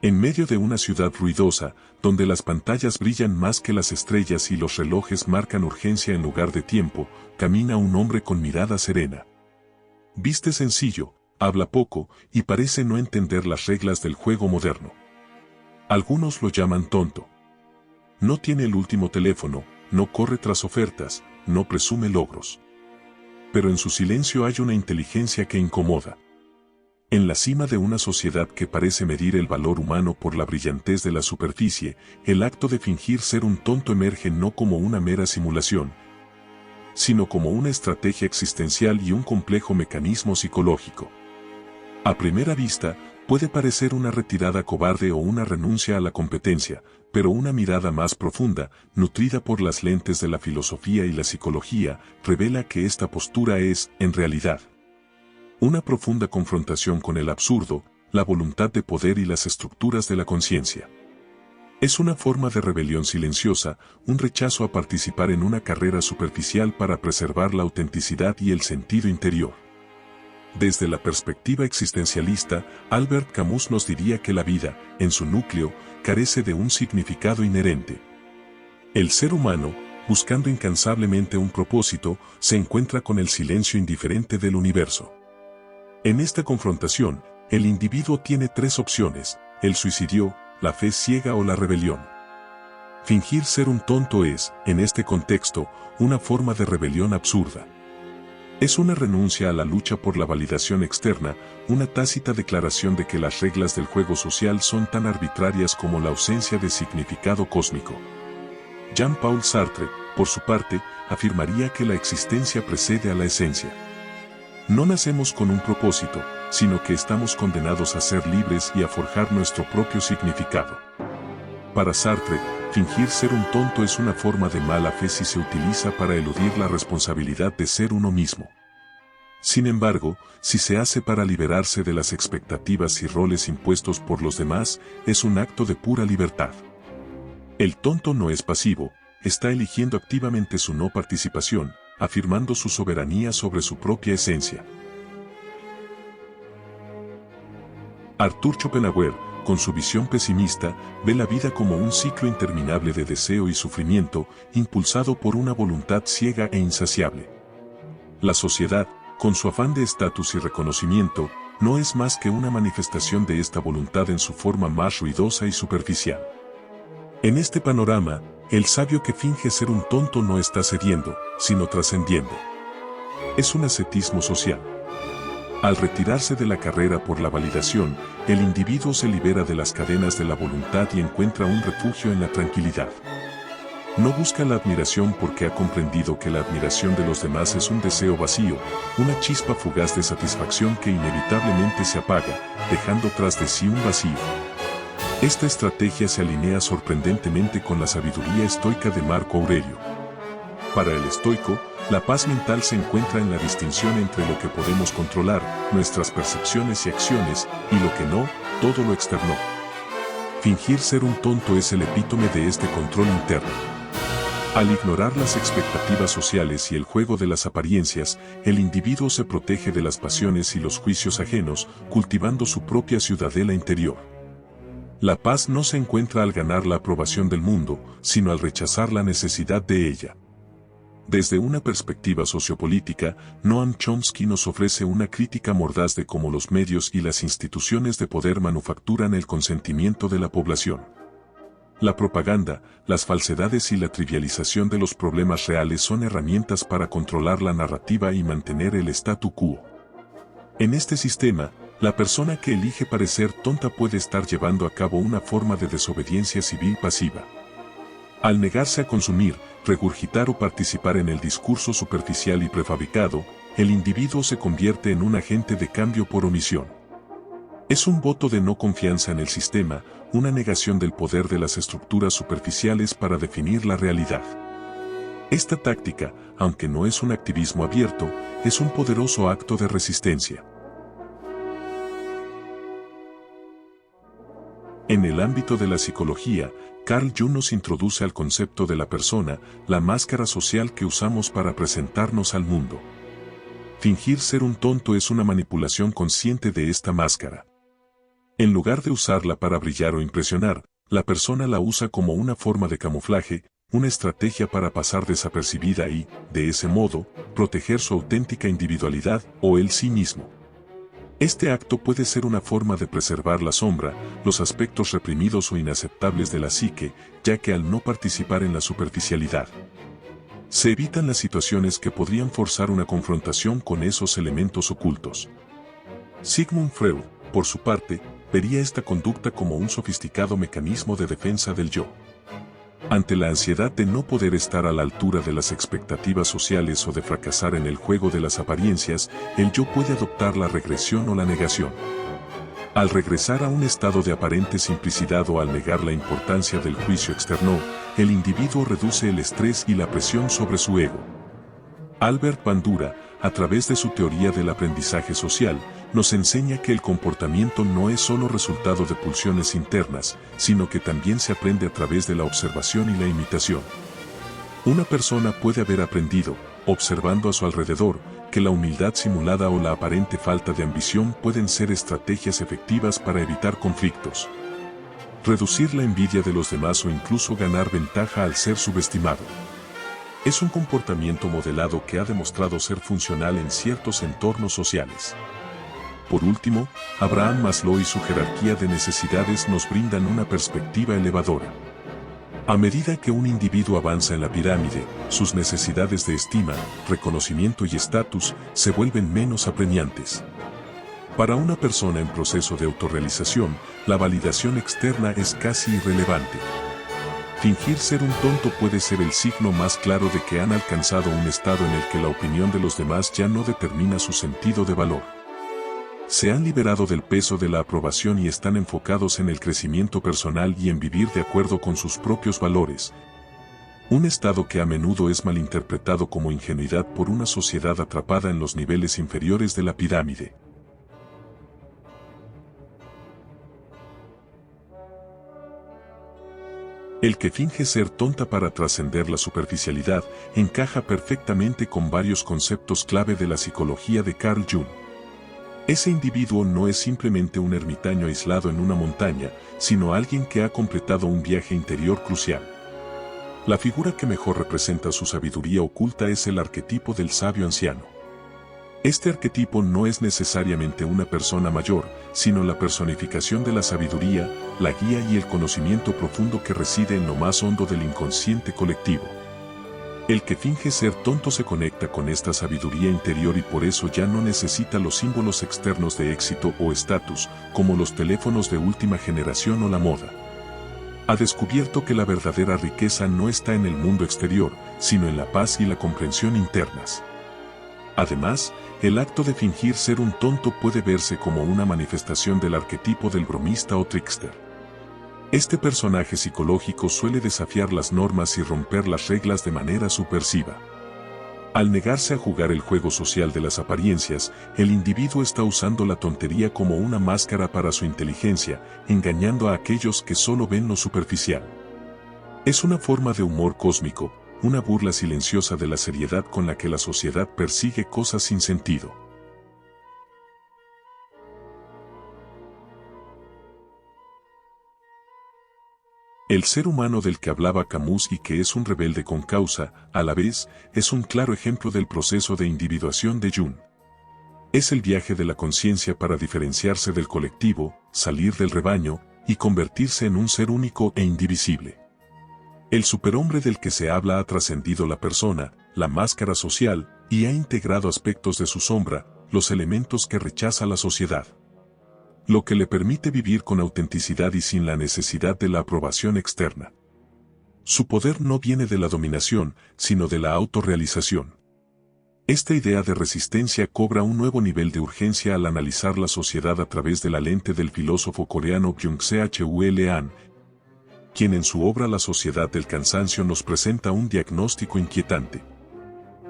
En medio de una ciudad ruidosa, donde las pantallas brillan más que las estrellas y los relojes marcan urgencia en lugar de tiempo, camina un hombre con mirada serena. Viste sencillo, habla poco y parece no entender las reglas del juego moderno. Algunos lo llaman tonto. No tiene el último teléfono, no corre tras ofertas, no presume logros. Pero en su silencio hay una inteligencia que incomoda. En la cima de una sociedad que parece medir el valor humano por la brillantez de la superficie, el acto de fingir ser un tonto emerge no como una mera simulación, sino como una estrategia existencial y un complejo mecanismo psicológico. A primera vista, puede parecer una retirada cobarde o una renuncia a la competencia, pero una mirada más profunda, nutrida por las lentes de la filosofía y la psicología, revela que esta postura es, en realidad, una profunda confrontación con el absurdo, la voluntad de poder y las estructuras de la conciencia. Es una forma de rebelión silenciosa, un rechazo a participar en una carrera superficial para preservar la autenticidad y el sentido interior. Desde la perspectiva existencialista, Albert Camus nos diría que la vida, en su núcleo, carece de un significado inherente. El ser humano, buscando incansablemente un propósito, se encuentra con el silencio indiferente del universo. En esta confrontación, el individuo tiene tres opciones: el suicidio, la fe ciega o la rebelión. Fingir ser un tonto es, en este contexto, una forma de rebelión absurda. Es una renuncia a la lucha por la validación externa, una tácita declaración de que las reglas del juego social son tan arbitrarias como la ausencia de significado cósmico. Jean-Paul Sartre, por su parte, afirmaría que la existencia precede a la esencia. No nacemos con un propósito, sino que estamos condenados a ser libres y a forjar nuestro propio significado. Para Sartre, fingir ser un tonto es una forma de mala fe si se utiliza para eludir la responsabilidad de ser uno mismo. Sin embargo, si se hace para liberarse de las expectativas y roles impuestos por los demás, es un acto de pura libertad. El tonto no es pasivo, está eligiendo activamente su no participación, afirmando su soberanía sobre su propia esencia. Arthur Schopenhauer, con su visión pesimista, ve la vida como un ciclo interminable de deseo y sufrimiento, impulsado por una voluntad ciega e insaciable. La sociedad, con su afán de estatus y reconocimiento, no es más que una manifestación de esta voluntad en su forma más ruidosa y superficial. En este panorama, el sabio que finge ser un tonto no está cediendo, sino trascendiendo. Es un ascetismo social. Al retirarse de la carrera por la validación, el individuo se libera de las cadenas de la voluntad y encuentra un refugio en la tranquilidad. No busca la admiración porque ha comprendido que la admiración de los demás es un deseo vacío, una chispa fugaz de satisfacción que inevitablemente se apaga, dejando tras de sí un vacío. Esta estrategia se alinea sorprendentemente con la sabiduría estoica de Marco Aurelio. Para el estoico, la paz mental se encuentra en la distinción entre lo que podemos controlar, nuestras percepciones y acciones, y lo que no, todo lo externo. Fingir ser un tonto es el epítome de este control interno. Al ignorar las expectativas sociales y el juego de las apariencias, el individuo se protege de las pasiones y los juicios ajenos, cultivando su propia ciudadela interior. La paz no se encuentra al ganar la aprobación del mundo, sino al rechazar la necesidad de ella. Desde una perspectiva sociopolítica, Noam Chomsky nos ofrece una crítica mordaz de cómo los medios y las instituciones de poder manufacturan el consentimiento de la población. La propaganda, las falsedades y la trivialización de los problemas reales son herramientas para controlar la narrativa y mantener el statu quo. En este sistema, la persona que elige parecer tonta puede estar llevando a cabo una forma de desobediencia civil pasiva. Al negarse a consumir, regurgitar o participar en el discurso superficial y prefabricado, el individuo se convierte en un agente de cambio por omisión. Es un voto de no confianza en el sistema, una negación del poder de las estructuras superficiales para definir la realidad. Esta táctica, aunque no es un activismo abierto, es un poderoso acto de resistencia. En el ámbito de la psicología, Carl Jung nos introduce al concepto de la persona, la máscara social que usamos para presentarnos al mundo. Fingir ser un tonto es una manipulación consciente de esta máscara. En lugar de usarla para brillar o impresionar, la persona la usa como una forma de camuflaje, una estrategia para pasar desapercibida y, de ese modo, proteger su auténtica individualidad o él sí mismo. Este acto puede ser una forma de preservar la sombra, los aspectos reprimidos o inaceptables de la psique, ya que al no participar en la superficialidad, se evitan las situaciones que podrían forzar una confrontación con esos elementos ocultos. Sigmund Freud, por su parte, vería esta conducta como un sofisticado mecanismo de defensa del yo. Ante la ansiedad de no poder estar a la altura de las expectativas sociales o de fracasar en el juego de las apariencias, el yo puede adoptar la regresión o la negación. Al regresar a un estado de aparente simplicidad o al negar la importancia del juicio externo, el individuo reduce el estrés y la presión sobre su ego. Albert Bandura, a través de su teoría del aprendizaje social, nos enseña que el comportamiento no es solo resultado de pulsiones internas, sino que también se aprende a través de la observación y la imitación. Una persona puede haber aprendido, observando a su alrededor, que la humildad simulada o la aparente falta de ambición pueden ser estrategias efectivas para evitar conflictos, reducir la envidia de los demás o incluso ganar ventaja al ser subestimado. Es un comportamiento modelado que ha demostrado ser funcional en ciertos entornos sociales. Por último, Abraham Maslow y su jerarquía de necesidades nos brindan una perspectiva elevadora. A medida que un individuo avanza en la pirámide, sus necesidades de estima, reconocimiento y estatus se vuelven menos apremiantes. Para una persona en proceso de autorrealización, la validación externa es casi irrelevante. Fingir ser un tonto puede ser el signo más claro de que han alcanzado un estado en el que la opinión de los demás ya no determina su sentido de valor. Se han liberado del peso de la aprobación y están enfocados en el crecimiento personal y en vivir de acuerdo con sus propios valores. Un estado que a menudo es malinterpretado como ingenuidad por una sociedad atrapada en los niveles inferiores de la pirámide. El que finge ser tonta para trascender la superficialidad encaja perfectamente con varios conceptos clave de la psicología de Carl Jung. Ese individuo no es simplemente un ermitaño aislado en una montaña, sino alguien que ha completado un viaje interior crucial. La figura que mejor representa su sabiduría oculta es el arquetipo del sabio anciano. Este arquetipo no es necesariamente una persona mayor, sino la personificación de la sabiduría, la guía y el conocimiento profundo que reside en lo más hondo del inconsciente colectivo. El que finge ser tonto se conecta con esta sabiduría interior y por eso ya no necesita los símbolos externos de éxito o estatus, como los teléfonos de última generación o la moda. Ha descubierto que la verdadera riqueza no está en el mundo exterior, sino en la paz y la comprensión internas. Además, el acto de fingir ser un tonto puede verse como una manifestación del arquetipo del bromista o trickster. Este personaje psicológico suele desafiar las normas y romper las reglas de manera subversiva. Al negarse a jugar el juego social de las apariencias, el individuo está usando la tontería como una máscara para su inteligencia, engañando a aquellos que solo ven lo superficial. Es una forma de humor cósmico, una burla silenciosa de la seriedad con la que la sociedad persigue cosas sin sentido. El ser humano del que hablaba Camus y que es un rebelde con causa, a la vez, es un claro ejemplo del proceso de individuación de Jung. Es el viaje de la conciencia para diferenciarse del colectivo, salir del rebaño, y convertirse en un ser único e indivisible. El superhombre del que se habla ha trascendido la persona, la máscara social, y ha integrado aspectos de su sombra, los elementos que rechaza la sociedad. Lo que le permite vivir con autenticidad y sin la necesidad de la aprobación externa. Su poder no viene de la dominación, sino de la autorrealización. Esta idea de resistencia cobra un nuevo nivel de urgencia al analizar la sociedad a través de la lente del filósofo coreano Byung-Chul Han, quien en su obra La sociedad del cansancio nos presenta un diagnóstico inquietante.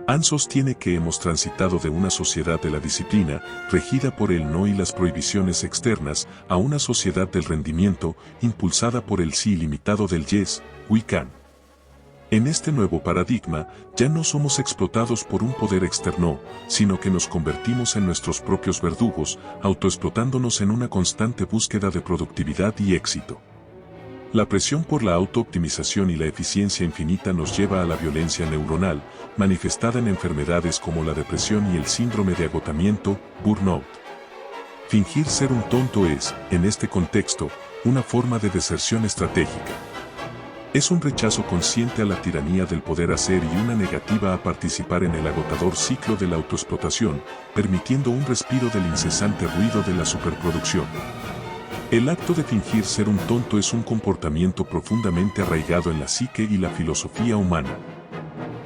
Han sostiene que hemos transitado de una sociedad de la disciplina, regida por el no y las prohibiciones externas, a una sociedad del rendimiento, impulsada por el sí ilimitado del yes, we can. En este nuevo paradigma, ya no somos explotados por un poder externo, sino que nos convertimos en nuestros propios verdugos, autoexplotándonos en una constante búsqueda de productividad y éxito. La presión por la autooptimización y la eficiencia infinita nos lleva a la violencia neuronal, manifestada en enfermedades como la depresión y el síndrome de agotamiento, burnout. Fingir ser un tonto es, en este contexto, una forma de deserción estratégica. Es un rechazo consciente a la tiranía del poder hacer y una negativa a participar en el agotador ciclo de la autoexplotación, permitiendo un respiro del incesante ruido de la superproducción. El acto de fingir ser un tonto es un comportamiento profundamente arraigado en la psique y la filosofía humana.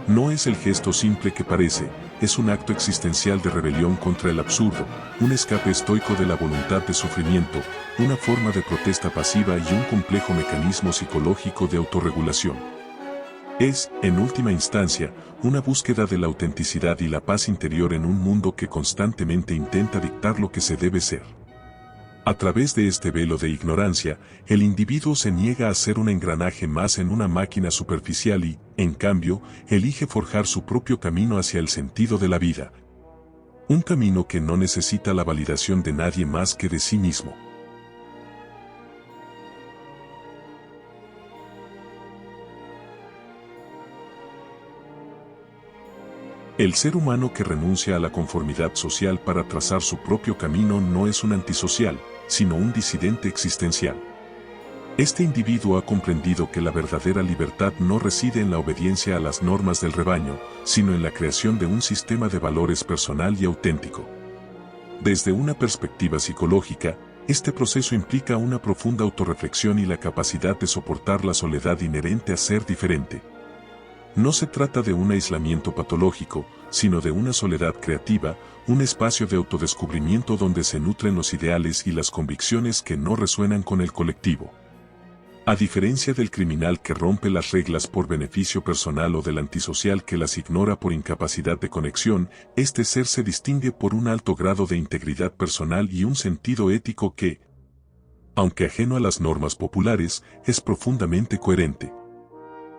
No es el gesto simple que parece, es un acto existencial de rebelión contra el absurdo, un escape estoico de la voluntad de sufrimiento, una forma de protesta pasiva y un complejo mecanismo psicológico de autorregulación. Es, en última instancia, una búsqueda de la autenticidad y la paz interior en un mundo que constantemente intenta dictar lo que se debe ser. A través de este velo de ignorancia, el individuo se niega a ser un engranaje más en una máquina superficial y, en cambio, elige forjar su propio camino hacia el sentido de la vida. Un camino que no necesita la validación de nadie más que de sí mismo. El ser humano que renuncia a la conformidad social para trazar su propio camino no es un antisocial, sino un disidente existencial. Este individuo ha comprendido que la verdadera libertad no reside en la obediencia a las normas del rebaño, sino en la creación de un sistema de valores personal y auténtico. Desde una perspectiva psicológica, este proceso implica una profunda autorreflexión y la capacidad de soportar la soledad inherente a ser diferente. No se trata de un aislamiento patológico, sino de una soledad creativa, un espacio de autodescubrimiento donde se nutren los ideales y las convicciones que no resuenan con el colectivo. A diferencia del criminal que rompe las reglas por beneficio personal o del antisocial que las ignora por incapacidad de conexión, este ser se distingue por un alto grado de integridad personal y un sentido ético que, aunque ajeno a las normas populares, es profundamente coherente.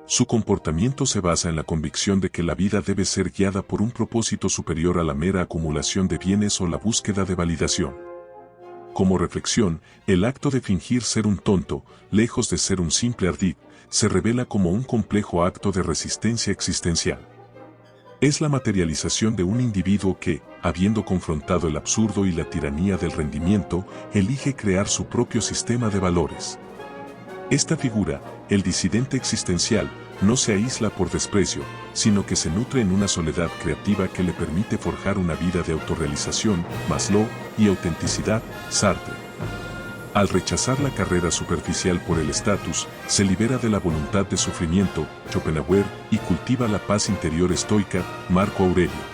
Su comportamiento se basa en la convicción de que la vida debe ser guiada por un propósito superior a la mera acumulación de bienes o la búsqueda de validación. Como reflexión, el acto de fingir ser un tonto, lejos de ser un simple ardid, se revela como un complejo acto de resistencia existencial. Es la materialización de un individuo que, habiendo confrontado el absurdo y la tiranía del rendimiento, elige crear su propio sistema de valores. Esta figura, el disidente existencial, no se aísla por desprecio, sino que se nutre en una soledad creativa que le permite forjar una vida de autorrealización, Maslow, y autenticidad, Sartre. Al rechazar la carrera superficial por el estatus, se libera de la voluntad de sufrimiento, Schopenhauer, y cultiva la paz interior estoica, Marco Aurelio.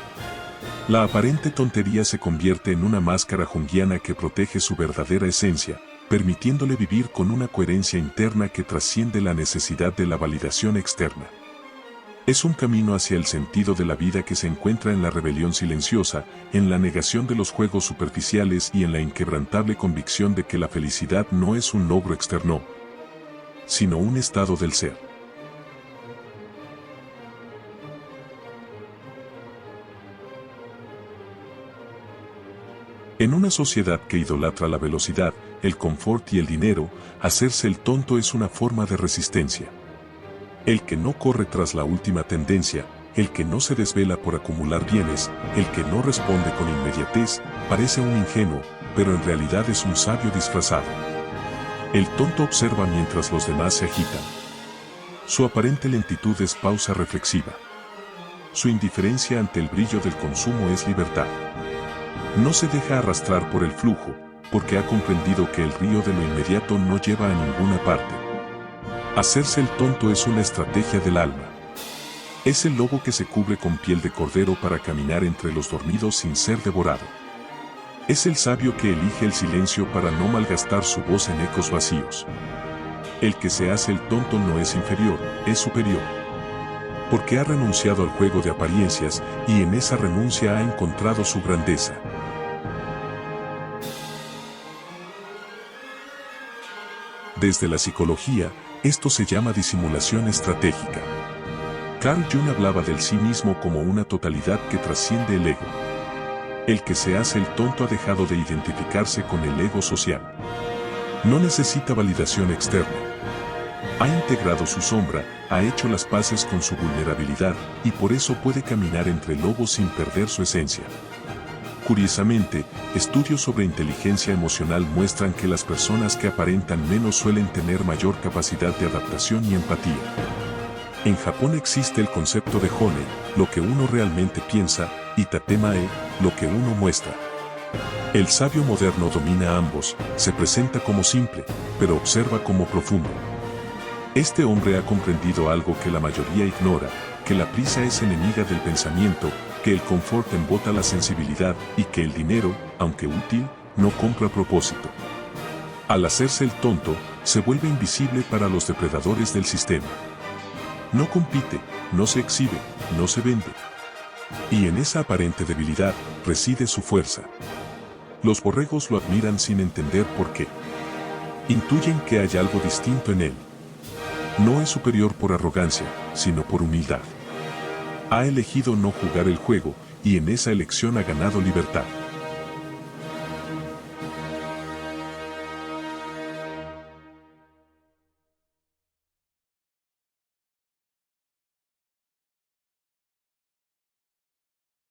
La aparente tontería se convierte en una máscara junguiana que protege su verdadera esencia, permitiéndole vivir con una coherencia interna que trasciende la necesidad de la validación externa. Es un camino hacia el sentido de la vida que se encuentra en la rebelión silenciosa, en la negación de los juegos superficiales y en la inquebrantable convicción de que la felicidad no es un logro externo, sino un estado del ser. En una sociedad que idolatra la velocidad, el confort y el dinero, hacerse el tonto es una forma de resistencia. El que no corre tras la última tendencia, el que no se desvela por acumular bienes, el que no responde con inmediatez, parece un ingenuo, pero en realidad es un sabio disfrazado. El tonto observa mientras los demás se agitan. Su aparente lentitud es pausa reflexiva. Su indiferencia ante el brillo del consumo es libertad. No se deja arrastrar por el flujo, porque ha comprendido que el río de lo inmediato no lleva a ninguna parte. Hacerse el tonto es una estrategia del alma. Es el lobo que se cubre con piel de cordero para caminar entre los dormidos sin ser devorado. Es el sabio que elige el silencio para no malgastar su voz en ecos vacíos. El que se hace el tonto no es inferior, es superior. Porque ha renunciado al juego de apariencias y en esa renuncia ha encontrado su grandeza. Desde la psicología, esto se llama disimulación estratégica. Carl Jung hablaba del sí mismo como una totalidad que trasciende el ego. El que se hace el tonto ha dejado de identificarse con el ego social. No necesita validación externa. Ha integrado su sombra, ha hecho las paces con su vulnerabilidad y por eso puede caminar entre lobos sin perder su esencia. Curiosamente, estudios sobre inteligencia emocional muestran que las personas que aparentan menos suelen tener mayor capacidad de adaptación y empatía. En Japón existe el concepto de Hone, lo que uno realmente piensa, y Tatemae, lo que uno muestra. El sabio moderno domina ambos, se presenta como simple, pero observa como profundo. Este hombre ha comprendido algo que la mayoría ignora, que la prisa es enemiga del pensamiento, que el confort embota la sensibilidad y que el dinero, aunque útil, no compra propósito. Al hacerse el tonto, se vuelve invisible para los depredadores del sistema. No compite, no se exhibe, no se vende. Y en esa aparente debilidad reside su fuerza. Los borregos lo admiran sin entender por qué. Intuyen que hay algo distinto en él. No es superior por arrogancia, sino por humildad. Ha elegido no jugar el juego, y en esa elección ha ganado libertad.